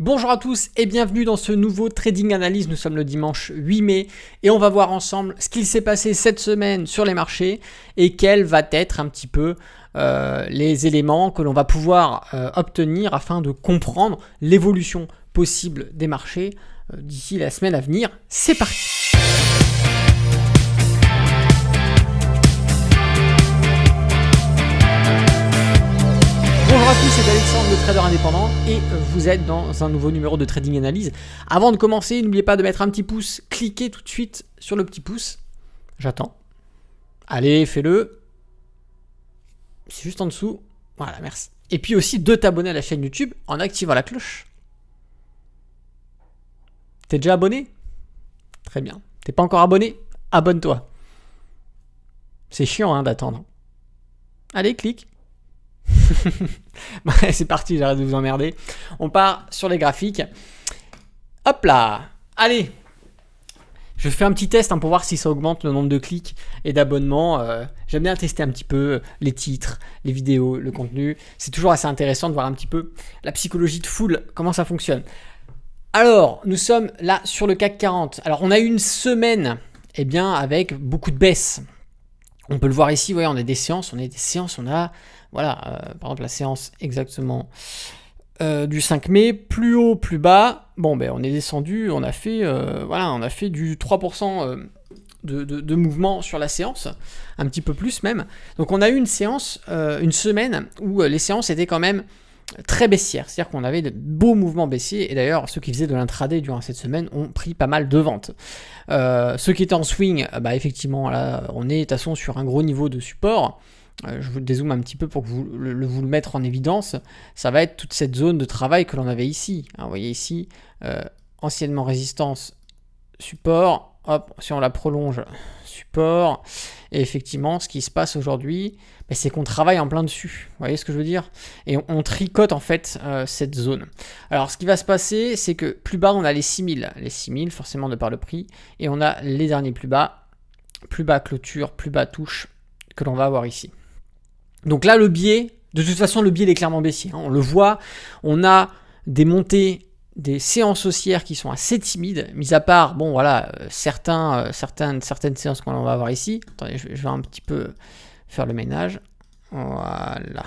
Bonjour à tous et bienvenue dans ce nouveau Trading Analyse. Nous sommes le dimanche 8 mai et on va voir ensemble ce qu'il s'est passé cette semaine sur les marchés et quels vont être un petit peu les éléments que l'on va pouvoir obtenir afin de comprendre l'évolution possible des marchés d'ici la semaine à venir. C'est parti! Bonjour à tous, c'est Alexandre, le trader indépendant et vous êtes dans un nouveau numéro de Trading Analyse. Avant de commencer, n'oubliez pas de mettre un petit pouce, cliquez tout de suite sur le petit pouce. J'attends. Allez, fais-le. C'est juste en dessous. Voilà, merci. Et puis aussi de t'abonner à la chaîne YouTube en activant la cloche. T'es déjà abonné? Très bien. T'es pas encore abonné? Abonne-toi. C'est chiant d'attendre. Allez, clique. C'est parti, j'arrête de vous emmerder. On part sur les graphiques. Hop là. Allez. Je fais un petit test pour voir si ça augmente le nombre de clics et d'abonnements. J'aime bien tester un petit peu les titres, les vidéos, le contenu. C'est toujours assez intéressant de voir un petit peu la psychologie de foule, comment ça fonctionne. Alors, nous sommes là sur le CAC 40. Alors, on a eu une semaine avec beaucoup de baisses. On peut le voir ici, on a des séances, on a, par exemple la séance exactement du 5 mai, plus haut, plus bas, on est descendu, on a fait du 3% de mouvement sur la séance, un petit peu plus même. Donc on a eu une semaine où les séances étaient quand même très baissières, c'est-à-dire qu'on avait de beaux mouvements baissiers, et d'ailleurs ceux qui faisaient de l'intraday durant cette semaine ont pris pas mal de ventes. Ceux qui étaient en swing, effectivement là on est de toute façon sur un gros niveau de support. Je vous dézoome un petit peu pour que vous le mettre en évidence. Ça va être toute cette zone de travail que l'on avait ici. Vous voyez ici, anciennement résistance, support, hop, si on la prolonge, support, et effectivement ce qui se passe aujourd'hui, c'est qu'on travaille en plein dessus, vous voyez ce que je veux dire, et on tricote en fait cette zone. Alors ce qui va se passer, c'est que plus bas on a les 6000 forcément de par le prix, et on a les derniers plus bas clôture, plus bas touche que l'on va avoir ici. Donc là le biais, de toute façon le biais il est clairement baissier, on le voit, on a des montées, des séances haussières qui sont assez timides, mis à part, certaines séances qu'on va avoir ici. Attendez, je vais un petit peu faire le ménage. Voilà.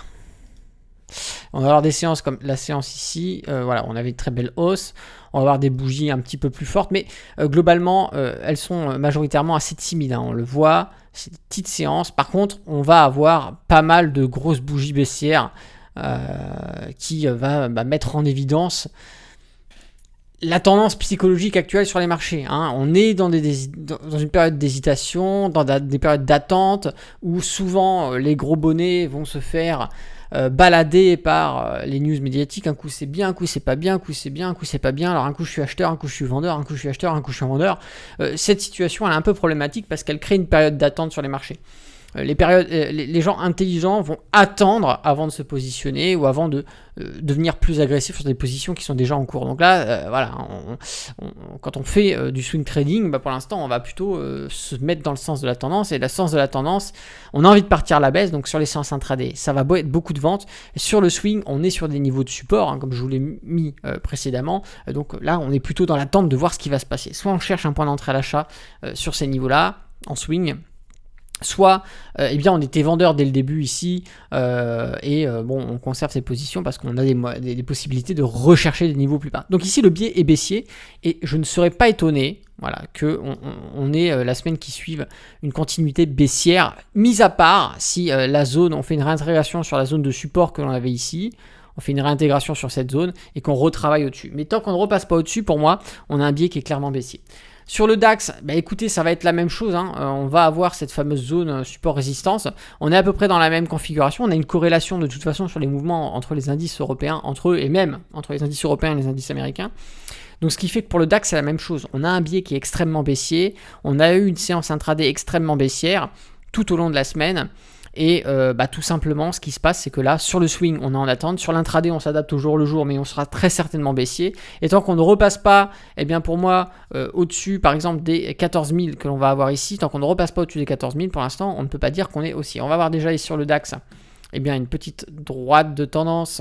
On va avoir des séances comme la séance ici, on avait une très belle hausse. On va avoir des bougies un petit peu plus fortes, mais globalement, elles sont majoritairement assez timides. On le voit, c'est des petites séances. Par contre, on va avoir pas mal de grosses bougies baissières qui va mettre en évidence la tendance psychologique actuelle sur les marchés. On est dans une période d'hésitation, dans des périodes d'attente, où souvent les gros bonnets vont se faire balader par les news médiatiques. Un coup c'est bien, un coup c'est pas bien, un coup c'est bien, un coup c'est pas bien. Alors un coup je suis acheteur, un coup je suis vendeur, un coup je suis acheteur, un coup je suis vendeur. Cette situation elle est un peu problématique parce qu'elle crée une période d'attente sur les marchés. Les gens intelligents vont attendre avant de se positionner ou avant de devenir plus agressifs sur des positions qui sont déjà en cours. Donc là, quand on fait du swing trading, pour l'instant, on va plutôt se mettre dans le sens de la tendance. Et le sens de la tendance, on a envie de partir à la baisse. Donc sur les séances intraday, ça va être beaucoup de ventes. Sur le swing, on est sur des niveaux de support, comme je vous l'ai mis précédemment. Donc là, on est plutôt dans l'attente de voir ce qui va se passer. Soit on cherche un point d'entrée à l'achat sur ces niveaux-là, en swing, soit on était vendeur dès le début ici on conserve ces positions parce qu'on a des possibilités de rechercher des niveaux plus bas. Donc ici le biais est baissier et je ne serais pas étonné qu'on ait la semaine qui suive une continuité baissière, mis à part si on fait une réintégration sur la zone de support que l'on avait ici. On fait une réintégration sur cette zone et qu'on retravaille au-dessus. Mais tant qu'on ne repasse pas au-dessus, pour moi, on a un biais qui est clairement baissier. Sur le DAX, écoutez, ça va être la même chose. On va avoir cette fameuse zone support-résistance. On est à peu près dans la même configuration. On a une corrélation de toute façon sur les mouvements entre les indices européens, entre eux et même entre les indices européens et les indices américains. Donc ce qui fait que pour le DAX, c'est la même chose. On a un biais qui est extrêmement baissier. On a eu une séance intraday extrêmement baissière tout au long de la semaine. Et tout simplement, ce qui se passe, c'est que là, sur le swing, on est en attente. Sur l'intraday, on s'adapte au jour le jour, mais on sera très certainement baissier. Et tant qu'on ne repasse pas, pour moi, au-dessus, par exemple, des 14 000 que l'on va avoir ici, tant qu'on ne repasse pas au-dessus des 14 000, pour l'instant, on ne peut pas dire qu'on est haussier. On va avoir déjà sur le DAX, une petite droite de tendance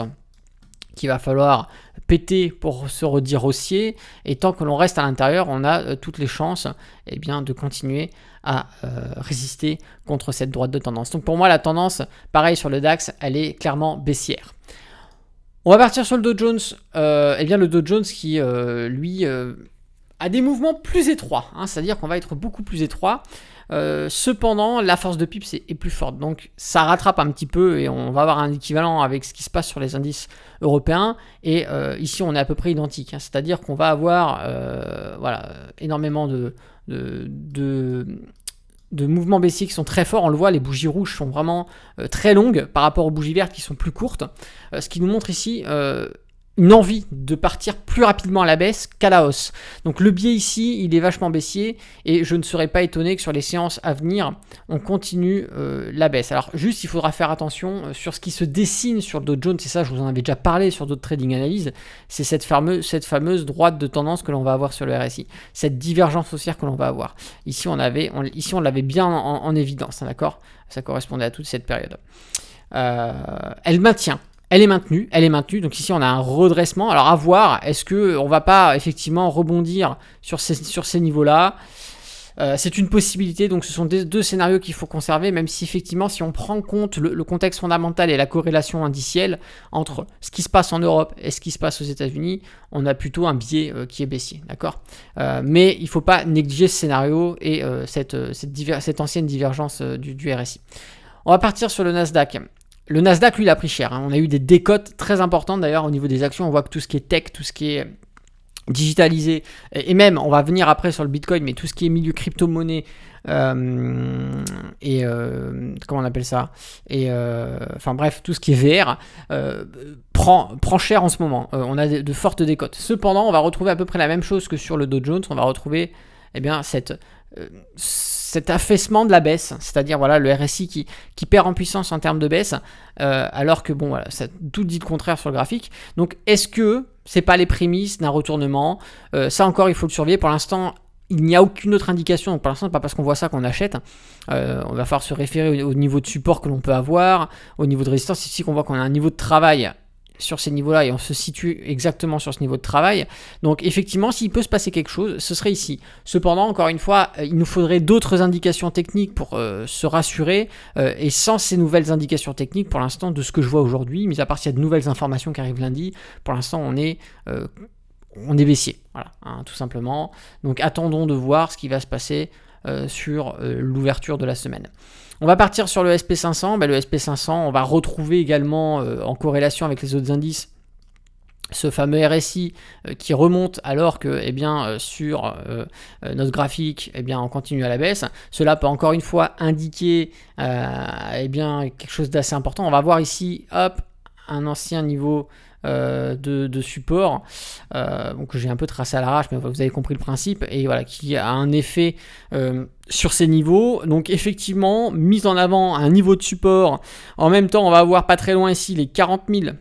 qu'il va falloir péter pour se redire haussier, et tant que l'on reste à l'intérieur, on a toutes les chances de continuer à résister contre cette droite de tendance. Donc pour moi, la tendance, pareil sur le DAX, elle est clairement baissière. On va partir sur le Dow Jones. Le Dow Jones qui, lui, a des mouvements plus étroits, c'est-à-dire qu'on va être beaucoup plus étroit. Cependant, la force de pips est plus forte, donc ça rattrape un petit peu et on va avoir un équivalent avec ce qui se passe sur les indices européens. Et ici, on est à peu près identique, c'est-à-dire qu'on va avoir énormément de mouvements baissiers qui sont très forts. On le voit, les bougies rouges sont vraiment très longues par rapport aux bougies vertes qui sont plus courtes, ce qui nous montre ici une envie de partir plus rapidement à la baisse qu'à la hausse. Donc le biais ici, il est vachement baissier et je ne serais pas étonné que sur les séances à venir, on continue la baisse. Alors juste, il faudra faire attention sur ce qui se dessine sur le Dow Jones, c'est ça, je vous en avais déjà parlé sur d'autres trading analyses, c'est cette fameuse droite de tendance que l'on va avoir sur le RSI, cette divergence haussière que l'on va avoir. Ici, on l'avait bien en évidence, d'accord ? Ça correspondait à toute cette période. Elle maintient. Elle est maintenue. Donc ici, on a un redressement. Alors à voir, est-ce qu'on ne va pas effectivement rebondir sur ces niveaux-là ? C'est une possibilité. Donc ce sont deux scénarios qu'il faut conserver, même si effectivement, si on prend en compte le contexte fondamental et la corrélation indicielle entre ce qui se passe en Europe et ce qui se passe aux États-Unis, on a plutôt un biais qui est baissier. D'accord ? Mais il ne faut pas négliger ce scénario et cette ancienne divergence du RSI. On va partir sur le Nasdaq. Le Nasdaq, lui, il a pris cher. On a eu des décotes très importantes d'ailleurs au niveau des actions. On voit que tout ce qui est tech, tout ce qui est digitalisé, et même, on va venir après sur le Bitcoin, mais tout ce qui est milieu crypto-monnaie, comment on appelle ça, tout ce qui est VR, prend cher en ce moment. On a de fortes décotes. Cependant, on va retrouver à peu près la même chose que sur le Dow Jones. On va retrouver cet affaissement de la baisse, c'est-à-dire le RSI qui perd en puissance en termes de baisse, alors que ça tout dit le contraire sur le graphique. Donc est-ce que c'est pas les prémices d'un retournement ? Ça encore, il faut le surveiller. Pour l'instant, il n'y a aucune autre indication. Donc pour l'instant, c'est pas parce qu'on voit ça qu'on achète. On va falloir se référer au niveau de support que l'on peut avoir, au niveau de résistance. Ici, qu'on voit qu'on a un niveau de travail sur ces niveaux-là et on se situe exactement sur ce niveau de travail. Donc effectivement, s'il peut se passer quelque chose, ce serait ici. Cependant, encore une fois, il nous faudrait d'autres indications techniques pour se rassurer et sans ces nouvelles indications techniques, pour l'instant, de ce que je vois aujourd'hui, mis à part s'il y a de nouvelles informations qui arrivent lundi, pour l'instant, on est baissier, tout simplement. Donc attendons de voir ce qui va se passer sur l'ouverture de la semaine. On va partir sur le SP500. Le SP500, on va retrouver également en corrélation avec les autres indices ce fameux RSI qui remonte alors que sur notre graphique on continue à la baisse. Cela peut encore une fois indiquer quelque chose d'assez important. On va voir ici un ancien niveau de support que j'ai un peu tracé à l'arrache, mais vous avez compris le principe, et qui a un effet sur ces niveaux. Donc effectivement, mise en avant un niveau de support. En même temps, on va avoir pas très loin ici les 40 000.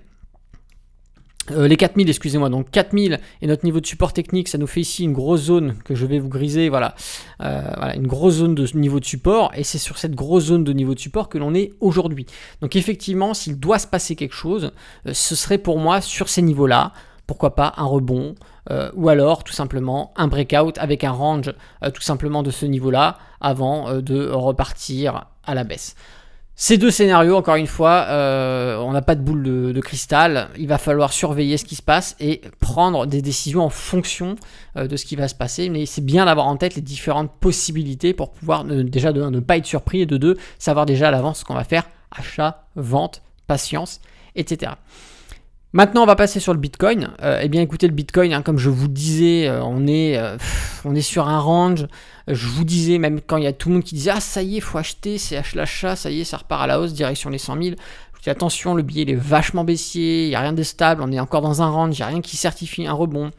Les 4000, excusez-moi, donc 4000 et notre niveau de support technique, ça nous fait ici une grosse zone que je vais vous griser, une grosse zone de niveau de support, et c'est sur cette grosse zone de niveau de support que l'on est aujourd'hui. Donc effectivement, s'il doit se passer quelque chose, ce serait pour moi sur ces niveaux-là, pourquoi pas un rebond, ou alors tout simplement un breakout avec un range tout simplement de ce niveau-là, avant de repartir à la baisse. Ces deux scénarios, encore une fois, on n'a pas de boule de cristal. Il va falloir surveiller ce qui se passe et prendre des décisions en fonction de ce qui va se passer. Mais c'est bien d'avoir en tête les différentes possibilités pour pouvoir déjà de 1, ne pas être surpris, et de 2, savoir déjà à l'avance ce qu'on va faire. Achat, vente, patience, etc. Maintenant, on va passer sur le Bitcoin. Écoutez, le Bitcoin, comme je vous le disais, on est sur un range. Je vous disais, même quand il y a tout le monde qui disait « Ah, ça y est, il faut acheter, c'est l'achat, ça y est, ça repart à la hausse, direction les 100 000 ». Je vous dis « Attention, le billet il est vachement baissier, il n'y a rien de stable, on est encore dans un range, il n'y a rien qui certifie un rebond ».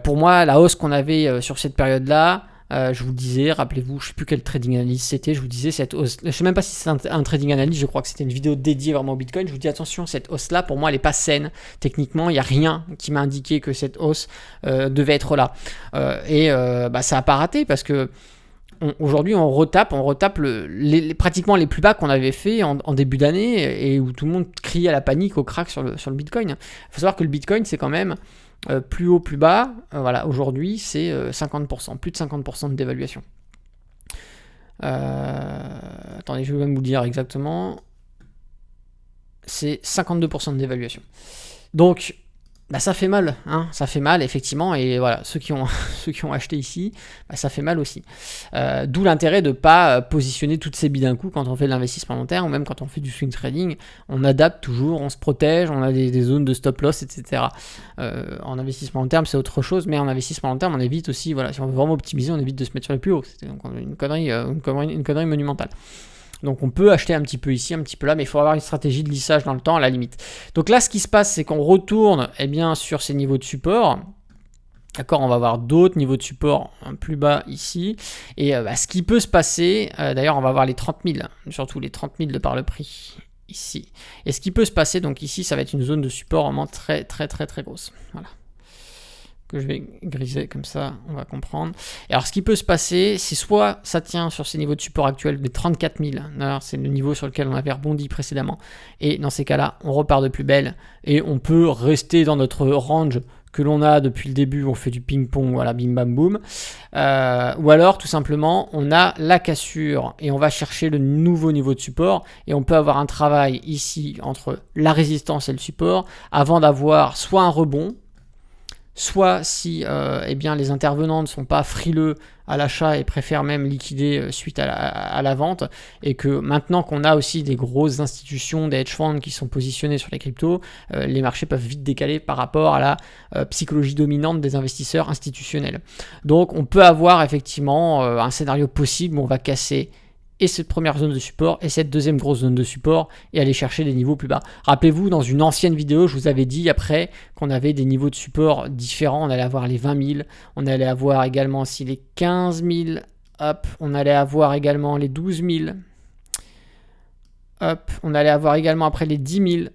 Pour moi, la hausse qu'on avait sur cette période-là, je vous le disais, rappelez-vous, je ne sais plus quel trading analyst c'était, je vous disais cette hausse, je ne sais même pas si c'est un trading analyst, je crois que c'était une vidéo dédiée vraiment au Bitcoin, je vous dis attention, cette hausse-là, pour moi, elle n'est pas saine, techniquement, il n'y a rien qui m'a indiqué que cette hausse devait être là. Ça n'a pas raté, parce que aujourd'hui, on retape pratiquement les plus bas qu'on avait fait en début d'année et où tout le monde criait à la panique, au crack sur le Bitcoin. Il faut savoir que le Bitcoin, c'est quand même plus haut, plus bas. Voilà, aujourd'hui, c'est 50%, plus de 50% de dévaluation. Attendez, je vais même vous dire exactement. C'est 52% de dévaluation. Donc, bah, ça fait mal, hein, ça fait mal effectivement, et voilà, ceux qui ont acheté ici, bah, ça fait mal aussi. D'où l'intérêt de ne pas positionner toutes ces billes d'un coup quand on fait de l'investissement long terme, ou même quand on fait du swing trading, on adapte toujours, on se protège, on a des zones de stop loss, etc. En investissement long terme, c'est autre chose, mais en investissement long terme, on évite aussi, voilà, si on veut vraiment optimiser, on évite de se mettre sur les plus hauts. C'est donc une connerie monumentale. Donc on peut acheter un petit peu ici, un petit peu là, mais il faut avoir une stratégie de lissage dans le temps à la limite. Donc là, ce qui se passe, c'est qu'on retourne sur ces niveaux de support. D'accord, on va avoir d'autres niveaux de support plus bas ici. Et ce qui peut se passer, d'ailleurs, on va avoir les 30 000, surtout les 30 000 de par le prix ici. Et ce qui peut se passer, donc ici, ça va être une zone de support vraiment très, très, très, très grosse. Voilà. Que je vais griser comme ça, on va comprendre. Et alors, ce qui peut se passer, c'est soit ça tient sur ces niveaux de support actuels des 34 000, c'est le niveau sur lequel on avait rebondi précédemment, et dans ces cas-là, on repart de plus belle, et on peut rester dans notre range que l'on a depuis le début, on fait du ping-pong, voilà, bim bam boum, ou alors, tout simplement, on a la cassure, et on va chercher le nouveau niveau de support, et on peut avoir un travail ici, entre la résistance et le support, avant d'avoir soit un rebond, soit si les intervenants ne sont pas frileux à l'achat et préfèrent même liquider suite à la vente, et que maintenant qu'on a aussi des grosses institutions, des hedge funds qui sont positionnés sur les cryptos, les marchés peuvent vite décaler par rapport à la psychologie dominante des investisseurs institutionnels. Donc on peut avoir effectivement un scénario possible où on va casser et cette première zone de support et cette deuxième grosse zone de support et aller chercher des niveaux plus bas. Rappelez-vous, dans une ancienne vidéo, je vous avais dit après qu'on avait des niveaux de support différents. On allait avoir les 20 000, on allait avoir également aussi les 15 000, hop, on allait avoir également les 12 000, hop, on allait avoir également après les 10 000,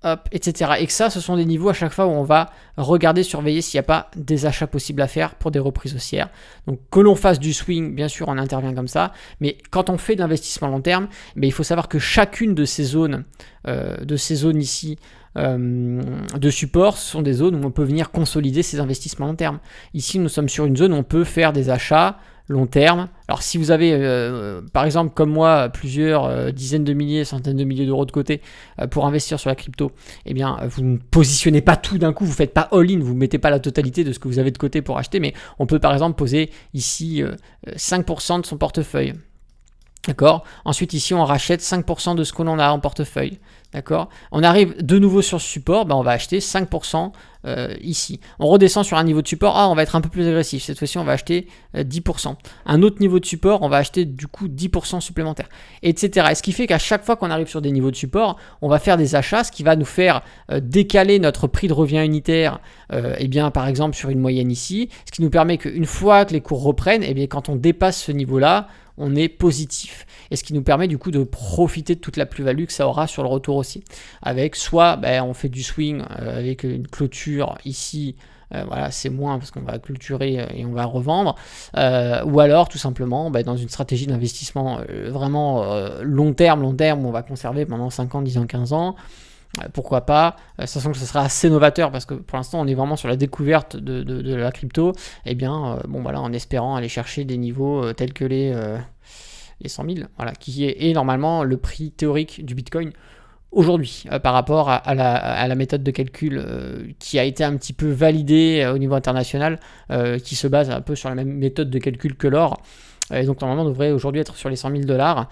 hop, etc. Et que ça, ce sont des niveaux à chaque fois où on va regarder, surveiller s'il n'y a pas des achats possibles à faire pour des reprises haussières. Donc que l'on fasse du swing, bien sûr, on intervient comme ça, mais quand on fait de l'investissement long terme, il faut savoir que chacune de ces zones ici, de support, ce sont des zones où on peut venir consolider ces investissements long terme. Ici, nous sommes sur une zone où on peut faire des achats long terme. Alors si vous avez par exemple comme moi plusieurs dizaines de milliers, centaines de milliers d'euros de côté pour investir sur la crypto, eh bien vous ne positionnez pas tout d'un coup, vous ne faites pas all-in, vous ne mettez pas la totalité de ce que vous avez de côté pour acheter, mais on peut par exemple poser ici 5% de son portefeuille. D'accord. Ensuite, ici, on rachète 5% de ce que l'on a en portefeuille. D'accord. On arrive de nouveau sur ce support, on va acheter 5% ici. On redescend sur un niveau de support, on va être un peu plus agressif. Cette fois-ci, on va acheter 10%. Un autre niveau de support, on va acheter du coup 10% supplémentaire, etc. Et ce qui fait qu'à chaque fois qu'on arrive sur des niveaux de support, on va faire des achats, ce qui va nous faire décaler notre prix de revient unitaire, par exemple sur une moyenne ici, ce qui nous permet qu'une fois que les cours reprennent, quand on dépasse ce niveau-là, on est positif. Et ce qui nous permet du coup de profiter de toute la plus-value que ça aura sur le retour aussi. Avec soit on fait du swing avec une clôture ici, voilà, c'est moins parce qu'on va clôturer et on va revendre, ou alors tout simplement dans une stratégie d'investissement vraiment long terme où on va conserver pendant 5 ans, 10 ans, 15 ans. Pourquoi pas, sachant que ce sera assez novateur parce que pour l'instant on est vraiment sur la découverte de la crypto, en espérant aller chercher des niveaux tels que les 100 000, voilà, qui est normalement le prix théorique du Bitcoin aujourd'hui par rapport à la méthode de calcul qui a été un petit peu validée au niveau international, qui se base un peu sur la même méthode de calcul que l'or, et donc normalement on devrait aujourd'hui être sur les 100 000 $.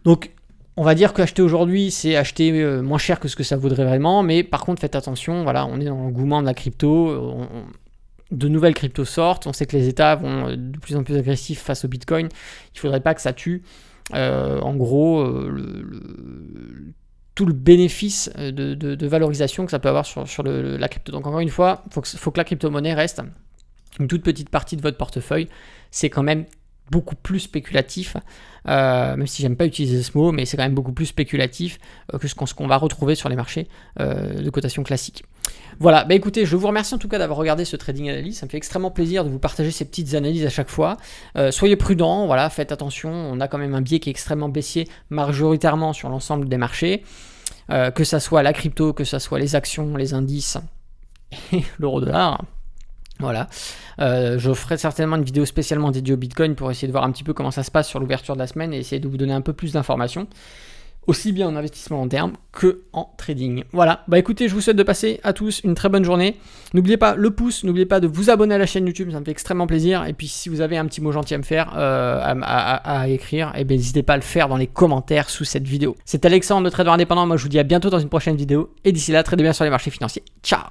Donc on va dire qu'acheter aujourd'hui, c'est acheter moins cher que ce que ça vaudrait vraiment, mais par contre, faites attention, voilà, on est dans l'engouement de la crypto, de nouvelles cryptos sortent, on sait que les États vont de plus en plus agressifs face au Bitcoin, il ne faudrait pas que ça tue, en gros, tout le bénéfice de valorisation que ça peut avoir sur la crypto. Donc encore une fois, il faut que la crypto-monnaie reste une toute petite partie de votre portefeuille, c'est quand même beaucoup plus spéculatif, même si j'aime pas utiliser ce mot, mais c'est quand même beaucoup plus spéculatif que ce qu'on va retrouver sur les marchés de cotation classique. Voilà, bah écoutez, je vous remercie en tout cas d'avoir regardé ce trading analyse, ça me fait extrêmement plaisir de vous partager ces petites analyses à chaque fois. Soyez prudents, voilà, faites attention, on a quand même un biais qui est extrêmement baissier majoritairement sur l'ensemble des marchés, que ça soit la crypto, que ça soit les actions, les indices et l'euro-dollar. Voilà, je ferai certainement une vidéo spécialement dédiée au Bitcoin pour essayer de voir un petit peu comment ça se passe sur l'ouverture de la semaine et essayer de vous donner un peu plus d'informations, aussi bien en investissement long terme que en trading. Voilà, bah écoutez, je vous souhaite de passer à tous une très bonne journée. N'oubliez pas le pouce, n'oubliez pas de vous abonner à la chaîne YouTube, ça me fait extrêmement plaisir. Et puis si vous avez un petit mot gentil à me faire, à écrire, et bien n'hésitez pas à le faire dans les commentaires sous cette vidéo. C'est Alexandre, le trader indépendant, moi je vous dis à bientôt dans une prochaine vidéo. Et d'ici là, tradez bien sur les marchés financiers. Ciao!